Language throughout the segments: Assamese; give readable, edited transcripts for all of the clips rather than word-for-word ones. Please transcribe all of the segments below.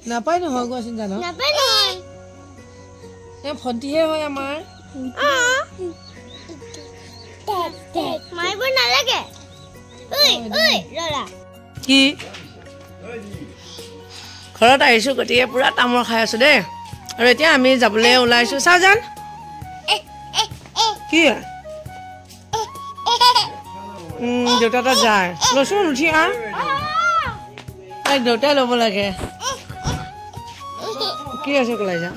নাপায় নহয় কোৱাচোন জানো নাপায় নহয় এই ভণ্টিহে হয় আমাৰ মাৰিব নালাগে কি ঘৰত আহিছোঁ গতিকে পুৰা তামোল খাই আছোঁ দেই আৰু এতিয়া আমি যাবলৈ ওলাইছোঁ চাওঁ জান কি দেউতা তাত যায় লৈছোন উঠি দেউতাই ল'ব লাগে কি আছে কলাই যা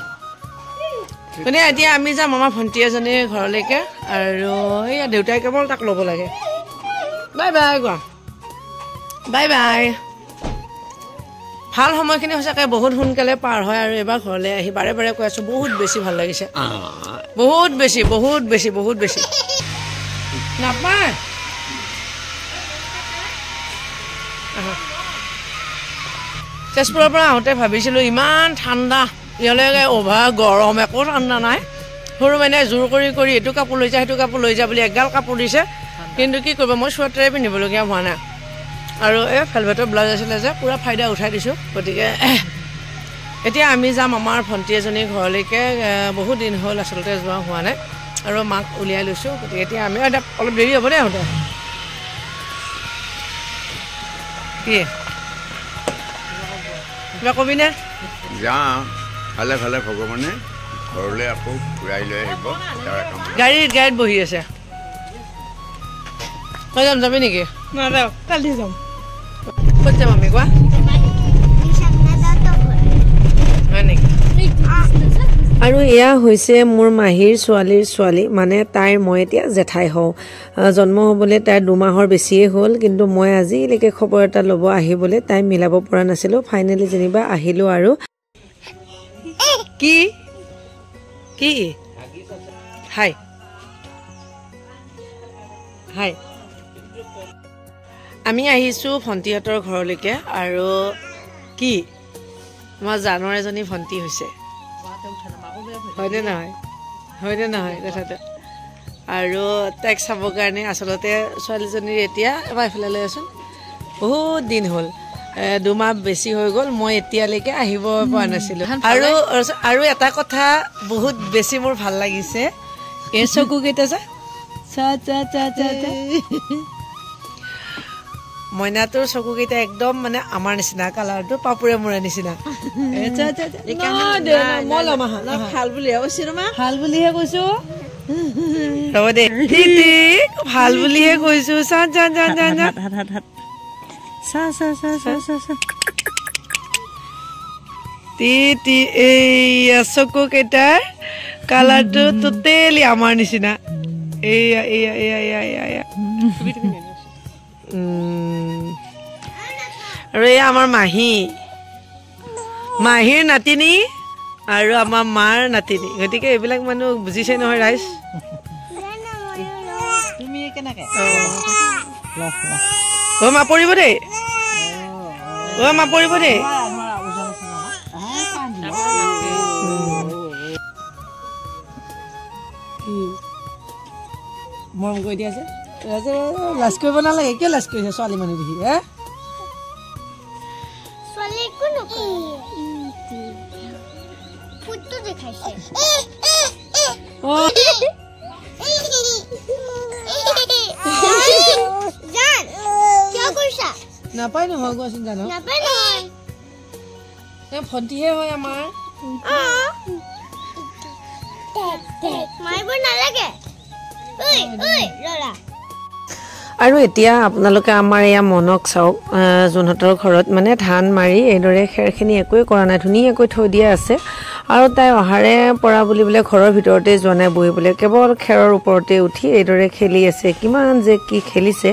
মানে এতিয়া আমি যাম আমাৰ ভণ্টি এজনীৰ ঘৰলৈকে আৰু সেয়া দেউতাই কেৱল তাক ল'ব লাগে বাই বাই কোৱা বাই বাই ভাল সময়খিনি সঁচাকৈ বহুত সোনকালে পাৰ হয় আৰু এবাৰ ঘৰলৈ আহি বাৰে বাৰে কৈ আছোঁ বহুত বেছি ভাল লাগিছে বহুত বেছি বহুত বেছি বহুত বেছি নাপায় তেজপুৰৰ পৰা আহোঁতে ভাবিছিলোঁ ইমান ঠাণ্ডা ইয়ালৈকে অভাৰ গৰম একো ঠাণ্ডা নাই সৰু মানে জোৰ কৰি কৰি এইটো কাপোৰ লৈ যা সেইটো কাপোৰ লৈ যা বুলি এগাল কাপোৰ দিছে কিন্তু কি কৰিব মই চুৱেটাৰে পিন্ধিবলগীয়া হোৱা নাই আৰু এই ভেলভেটৰ ব্লাউজ আছিলে যে পুৰা ফাইদা উঠাই দিছোঁ গতিকে এতিয়া আমি যাম আমাৰ ভণ্টি এজনীৰ ঘৰলৈকে বহুত দিন হ'ল আচলতে যোৱা হোৱা নাই আৰু মাক উলিয়াই লৈছোঁ গতিকে এতিয়া আমি অলপ দেৰি হ'ব দেই আহোঁতে কি কিবা কবি নে যাওঁ ভালে ভালে ভগৱানে ঘৰলৈ আকৌ ঘূৰাই লৈ আহিব গাড়ীত বহি আছে মই যাম যাবি নেকি নাযাওঁ কালি যাম ক'ত যাম আমি কোৱা হয় নেকি আৰু এয়া হৈছে মোৰ মাহীৰ ছোৱালীৰ ছোৱালী মানে তাইৰ মই এতিয়া জেঠাই হওঁ জন্ম হ'বলৈ তাইৰ 2 মাহৰ বেছিয়ে হ'ল কিন্তু মই আজিলৈকে খবৰ এটা ল'ব আহিবলৈ তাই মিলাব পৰা নাছিলোঁ ফাইনেলি যেনিবা আহিলোঁ আৰু কি কি হাই হাই আমি আহিছোঁ ভণ্টিহঁতৰ ঘৰলৈকে আৰু কি আমাৰ জানৰ এজনী ভণ্টি হৈছে হয়নে নহয় কথাটো আৰু তাইক চাবৰ কাৰণে আচলতে ছোৱালীজনীৰ এতিয়া এবাৰ এইফালে লৈ আছোন বহুত দিন হ'ল 2 মাহ বেছি হৈ গ'ল মই এতিয়ালৈকে আহিব পৰা নাছিলোঁ আৰু এটা কথা বহুত বেছি মোৰ ভাল লাগিছে এই চকুকেইটা মইনাটোৰ চকুকেইটা একদম মানে আমাৰ নিচিনা কালাৰটো পাপুৰে মূৰে নিচিনা ভাল বুলিহে কৈছো ৰ'ব দে ভাল বুলিহে কৈছো এইয়া চকুকেইটাৰ কালাৰটো টোটেলি আমাৰ নিচিনা এয়া এয়া এয়া এয়া এয়া আৰু এয়া আমাৰ মাহীৰ নাতিনী আৰু আমাৰ মাৰ নাতিনী গতিকে এইবিলাক মানুহ বুজিছে নহয় ৰাইজ মা পৰিব দেই মা পৰিব দেই মৰম কৰি দিয়া আছে লাজ কৰিব নালাগে কিয় লাজ কৰিছে ছোৱালী মানুহ দেখি নাপায় নহয় কোৱাচোন জানো ভণ্টিহে হয় আমাৰ মাৰিব নালাগে আৰু এতিয়া আপোনালোকে আমাৰ এয়া মনক চাওক যোনহঁতৰ ঘৰত মানে ধান মাৰি এইদৰে খেৰখিনি একোৱে কৰা নাই ধুনীয়াকৈ থৈ দিয়া আছে আৰু তাই অহাৰে পৰা বুলিবলৈ ঘৰৰ ভিতৰতে যোৱা নাই বহিবলৈ কেৱল খেৰৰ ওপৰতে উঠি এইদৰে খেলি আছে কিমান যে কি খেলিছে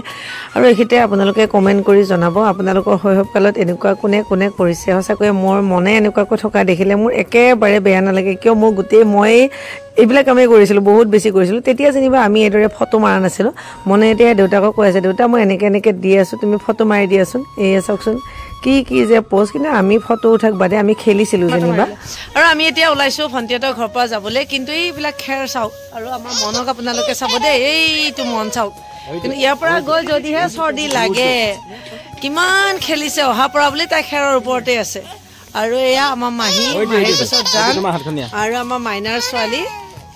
আৰু এইখিতে আপোনালোকে কমেণ্ট কৰি জনাব আপোনালোকৰ শৈশৱকালত এনেকুৱা কোনে কোনে কৰিছে সঁচাকৈ মোৰ মনে এনেকুৱাকৈ থকা দেখিলে মোৰ একেবাৰে বেয়া নালাগে কিয় মোৰ গোটেই মই এইবিলাক কামেই কৰিছিলোঁ বহুত বেছি কৰিছিলোঁ তেতিয়া যেনিবা আমি এইদৰে ফটো মাৰা নাছিলোঁ মনে এতিয়া দেউতাকক কৈ আছে দেউতা মই এনেকৈ দি আছোঁ তুমি ফটো মাৰি দিয়াচোন এয়া চাওকচোন কি কি যে পোষ্ট কিন্তু আমি ফটো উঠাক বাদে আমি খেলিছিলোঁ যেনিবা আৰু আমি এতিয়া ওলাইছোঁ ভণ্টিহঁতৰ ঘৰৰ পৰা যাবলৈ কিন্তু এইবিলাক খেৰ চাওক আৰু আমাৰ মনক আপোনালোকে চাব দেই এইটো মন চাওক কিন্তু ইয়াৰ পৰা গৈ যদিহে চৰ্দি লাগে কিমান খেলিছে অহাৰ পৰা বুলি তাই খেৰৰ ওপৰতে আছে আৰু এয়া আমাৰ মাহীৰ কোচত যান আৰু আমাৰ মাইনাৰ ছোৱালী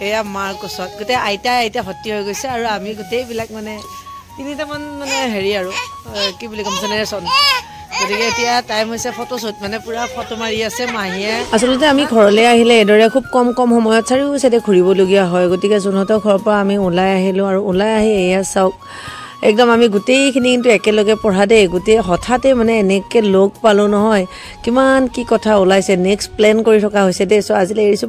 এয়া মাৰ কোচত গোটেই আইতা ভৰ্তি হৈ গৈছে আৰু আমি গোটেইবিলাক মানে 3টামান মানে হেৰি আৰু কি বুলি ক'ম জেনেৰেশ্যন গতিকে এতিয়া টাইম হৈছে ফটোশ্বুট মানে পুৰা ফটো মাৰি আছে মাহীয়ে আচলতে আমি ঘৰলৈ আহিলে এদৰে খুব কম সময়ত চাৰিও চাইডে ঘূৰিবলগীয়া হয় গতিকে যোনহঁতৰ ঘৰৰ পৰা আমি ওলাই আহিলোঁ আৰু ওলাই আহি এয়া চাওক একদম আমি গোটেইখিনি কিন্তু একেলগে পঢ়া দেই গোটেই হঠাতে মানে এনেকৈ লগ পালোঁ নহয় কিমান কি কথা ওলাইছে নেক্সট প্লেন কৰি থকা হৈছে দেই চ' আজিলৈ এৰিছোঁ।